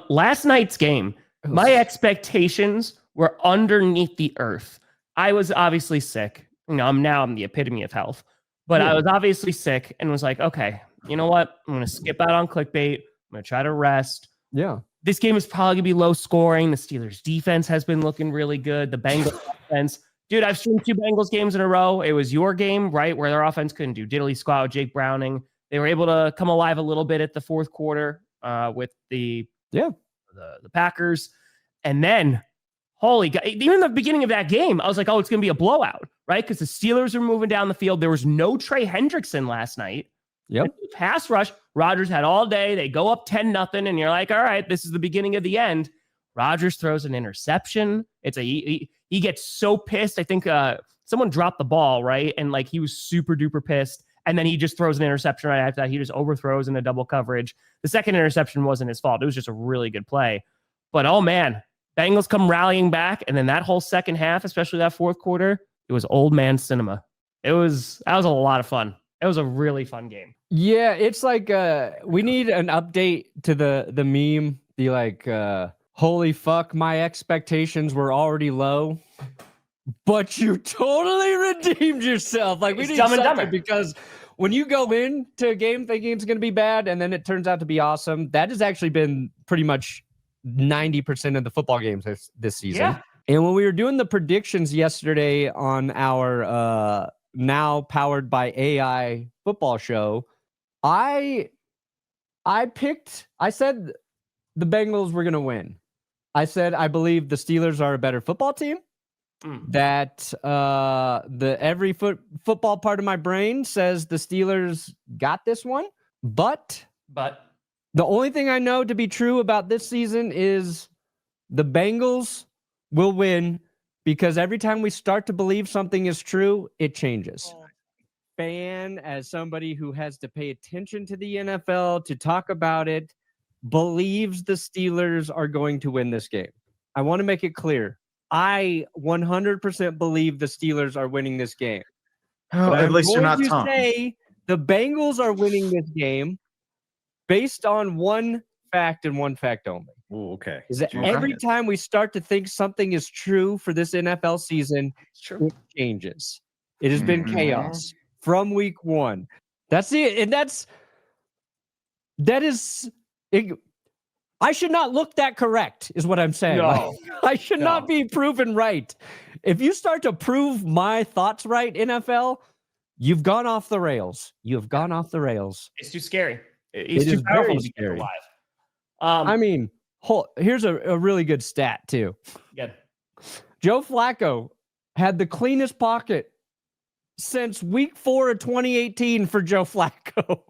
Last night's game, my expectations were underneath the earth. I was obviously sick. I'm the epitome of health, but I was obviously sick and was like, okay, you know what? I'm going to skip out on clickbait. I'm going to try to rest. Yeah. This game is probably going to be low scoring. The Steelers defense has been looking really good. The Bengals offense, dude, I've streamed 2 Bengals games in a row. It was your game, right? Where their offense couldn't do diddly squat with Jake Browning. They were able to come alive a little bit at the fourth quarter with the Packers. And then, holy God, even the beginning of that game, I was like, oh, it's going to be a blowout, right? Because the Steelers are moving down the field. There was no Trey Hendrickson last night. Yep. Pass rush, Rodgers had all day. They go up 10-0, and you're like, all right, this is the beginning of the end. Rodgers throws an interception. He gets so pissed. I think someone dropped the ball, right? And like he was super duper pissed. And then he just throws an interception right after that. He just overthrows in a double coverage. The second interception wasn't his fault. It was just a really good play. But oh man, Bengals come rallying back. And then that whole second half, especially that fourth quarter, it was old man cinema. That was a lot of fun. It was a really fun game. Yeah, it's like we need an update to the meme. Be like, holy fuck, my expectations were already low, but you totally redeemed yourself. Like we need something, because when you go into a game thinking it's going to be bad and then it turns out to be awesome, that has actually been pretty much 90% of the football games this season. Yeah. And when we were doing the predictions yesterday on our now powered by AI football show, I said the Bengals were going to win. I said I believe the Steelers are a better football team. That every football part of my brain says the Steelers got this one. But the only thing I know to be true about this season is the Bengals will win, because every time we start to believe something is true, it changes. Fan, as somebody who has to pay attention to the NFL to talk about it, believes the Steelers are going to win this game. I want to make it clear. I 100% believe the Steelers are winning this game. Oh, at least you're not Tom. Say the Bengals are winning this game based on one fact and one fact only. Oh, okay. Is that every time we start to think something is true for this NFL season, it changes. It has been chaos from week 1. That's it. And that is it. I should not look that correct, is what I'm saying. No. I should not be proven right. If you start to prove my thoughts right, NFL, you've gone off the rails. You have gone off the rails. It's too scary. It's too powerful to be kept alive. I mean, here's a really good stat, too. Good. Joe Flacco had the cleanest pocket since week 4 of 2018 for Joe Flacco.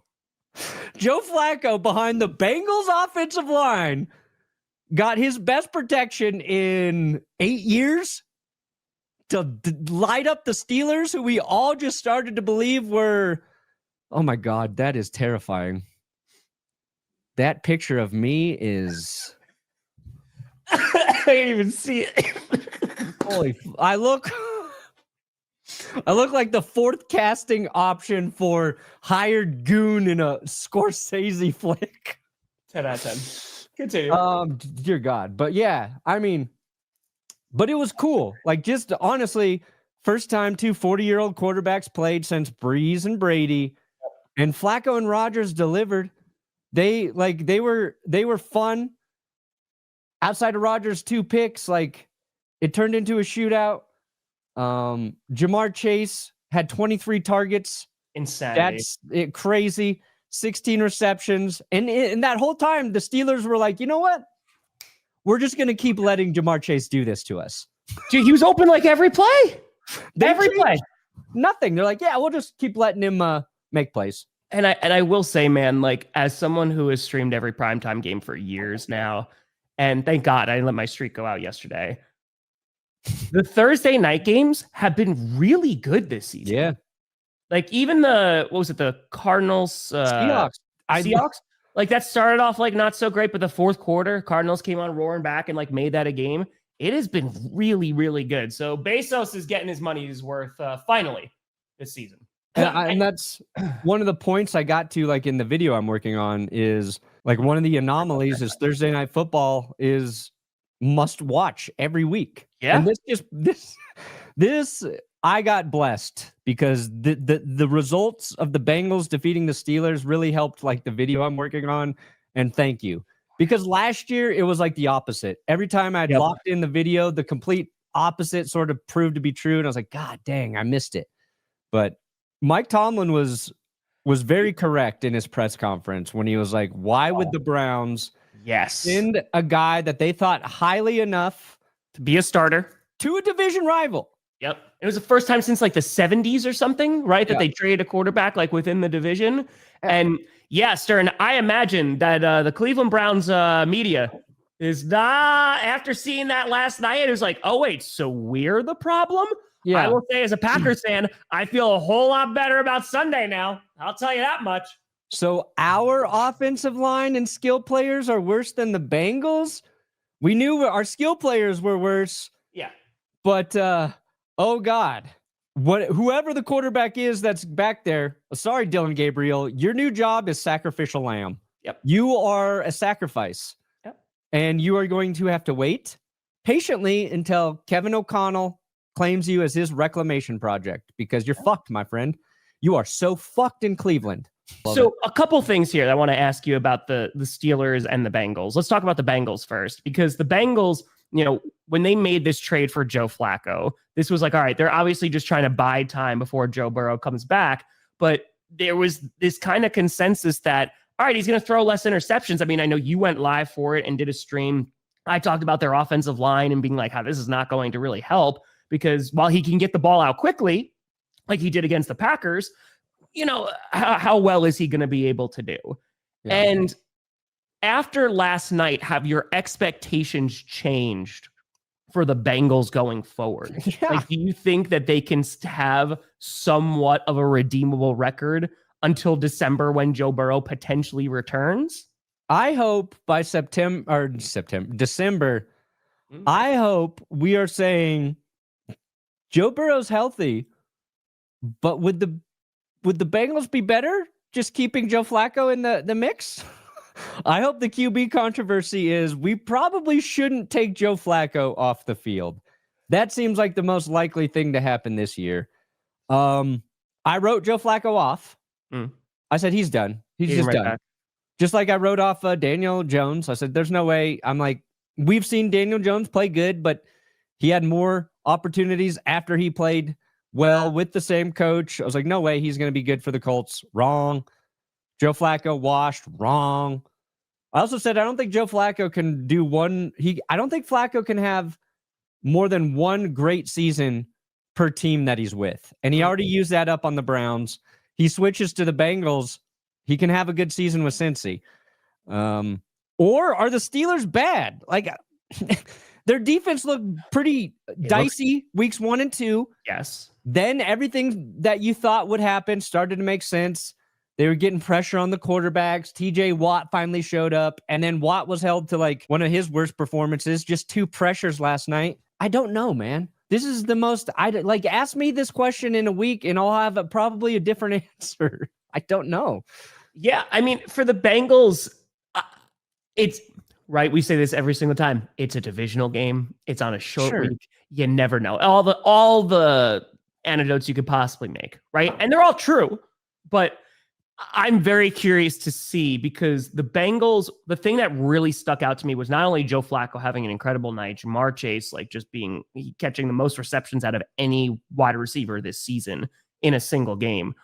Joe Flacco, behind the Bengals offensive line, got his best protection in 8 years to light up the Steelers, who we all just started to believe were, oh my God, that is terrifying. That picture of me is... I can't even see it. Holy, I look like the fourth casting option for hired goon in a Scorsese flick. 10 out of 10. Continue. Dear God. But yeah, I mean, but it was cool. Like, just honestly, first time 2 40-year-old quarterbacks played since Breeze and Brady, and Flacco and Rodgers delivered. They were fun. Outside of Rodgers' 2 picks, like, it turned into a shootout. Jamar Chase had 23 targets. Insanity. That's crazy. 16 receptions. And in that whole time, the Steelers were like, you know what? We're just going to keep letting Jamar Chase do this to us. Dude, he was open like every play. Every play. Nothing. They're like, yeah, we'll just keep letting him make plays. And I will say, man, like, as someone who has streamed every primetime game for years now, and thank God I didn't let my streak go out yesterday, the Thursday night games have been really good this season. Yeah. Like, even the Cardinals, Seahawks. Like, that started off like not so great, but the fourth quarter, Cardinals came on roaring back and like made that a game. It has been really, really good. So Bezos is getting his money's worth finally this season. And that's one of the points I got to, like, in the video I'm working on, is Like one of the anomalies is Thursday Night Football is must watch every week. Yeah. And this I got blessed because the results of the Bengals defeating the Steelers really helped like the video I'm working on. And thank you. Because last year it was like the opposite. Every time I'd locked in the video, the complete opposite sort of proved to be true. And I was like, God dang, I missed it. But Mike Tomlin was very correct in his press conference when he was like, why would the Browns send a guy that they thought highly enough to be a starter to a division rival? Yep. It was the first time since like the 70s or something, right? That they traded a quarterback like within the division. And yeah, Stern, I imagine that the Cleveland Browns media is after seeing that last night, it was like, oh, wait, so we're the problem? Yeah. I will say as a Packers fan, I feel a whole lot better about Sunday now. I'll tell you that much. So our offensive line and skill players are worse than the Bengals? We knew our skill players were worse. Yeah. But, oh God, whoever the quarterback is that's back there, sorry, Dylan Gabriel, your new job is sacrificial lamb. Yep. You are a sacrifice. Yep. And you are going to have to wait patiently until Kevin O'Connell claims you as his reclamation project because you're fucked, my friend. You are so fucked in Cleveland. So a couple things here that I want to ask you about the Steelers and the Bengals. Let's talk about the Bengals first, because the Bengals, you know, when they made this trade for Joe Flacco, this was like, all right, they're obviously just trying to buy time before Joe Burrow comes back. But there was this kind of consensus that, all right, he's going to throw less interceptions. I mean, I know you went live for it and did a stream. I talked about their offensive line and being like, how this is not going to really help, because while he can get the ball out quickly, like he did against the Packers, you know, how well is he going to be able to do? Yeah. And after last night, have your expectations changed for the Bengals going forward? Yeah. Like, do you think that they can have somewhat of a redeemable record until December when Joe Burrow potentially returns? I hope by December, I hope we are saying Joe Burrow's healthy, but would the Bengals be better just keeping Joe Flacco in the mix? I hope the QB controversy is we probably shouldn't take Joe Flacco off the field. That seems like the most likely thing to happen this year. I wrote Joe Flacco off. I said, he's done. He's just done. Back. Just like I wrote off Daniel Jones. I said, there's no way. I'm like, we've seen Daniel Jones play good, but he had more opportunities after he played well with the same coach. I was like, no way he's going to be good for the Colts. Wrong. Joe Flacco washed. Wrong. I also said, I don't think Joe Flacco can do I don't think Flacco can have more than one great season per team that he's with. And he already used that up on the Browns. He switches to the Bengals. He can have a good season with Cincy. Or are the Steelers bad? Like, their defense looked pretty dicey weeks 1 and 2. Yes. Then everything that you thought would happen started to make sense. They were getting pressure on the quarterbacks. TJ Watt finally showed up. And then Watt was held to like one of his worst performances. Just 2 pressures last night. I don't know, man. This is the most, ask me this question in a week and I'll have probably a different answer. I don't know. Yeah. I mean, for the Bengals, it's right. We say this every single time. It's a divisional game. It's on a short week. You never know. All the anecdotes you could possibly make. Right. And they're all true, but I'm very curious to see, because the Bengals, the thing that really stuck out to me was not only Joe Flacco having an incredible night, Jamar Chase, like just catching the most receptions out of any wide receiver this season in a single game,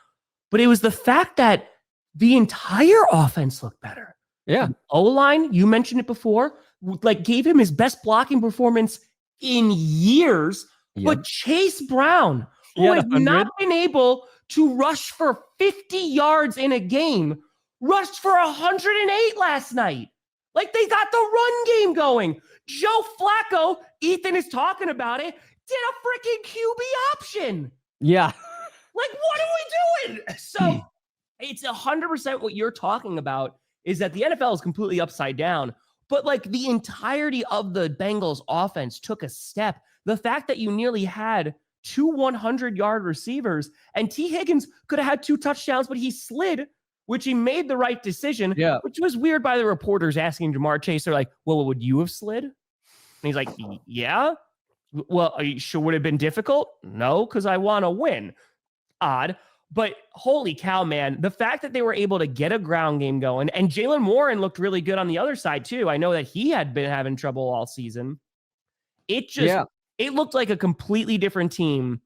but it was the fact that the entire offense looked better. Yeah. O-line, you mentioned it before, like gave him his best blocking performance in years, but Chase Brown, who has not been able to rush for 50 yards in a game, rushed for 108 last night. Like, they got the run game going. Joe Flacco, Ethan is talking about it, did a freaking QB option. Yeah. Like, what are we doing? So it's 100% what you're talking about, is that the NFL is completely upside down. But like, the entirety of the Bengals offense took a step. The fact that you nearly had 2 100-yard receivers, and T. Higgins could have had 2 touchdowns, but he slid which he made the right decision, Yeah. which was weird by the reporters asking Jamar Chase. They're like, well, would you have slid? And he's like, yeah. Well, are you sure would it have been difficult? No, because I want to win. Odd. But holy cow, man, the fact that they were able to get a ground game going, and Jalen Warren looked really good on the other side too. I know that he had been having trouble all season. It looked like a completely different team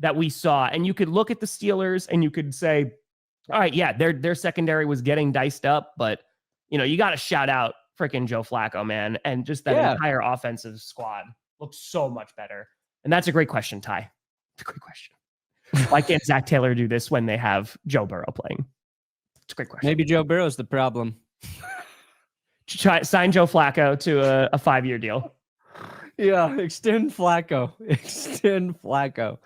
that we saw. And you could look at the Steelers and you could say, all right, yeah, their secondary was getting diced up, but you got to shout out freaking Joe Flacco, man. And just that entire offensive squad looks so much better. And that's a great question, Ty. It's a great question. Why can't Zach Taylor do this when they have Joe Burrow playing? It's a great question. Maybe Joe Burrow's the problem. Sign Joe Flacco to a 5-year deal. Yeah, extend Flacco. Extend Flacco.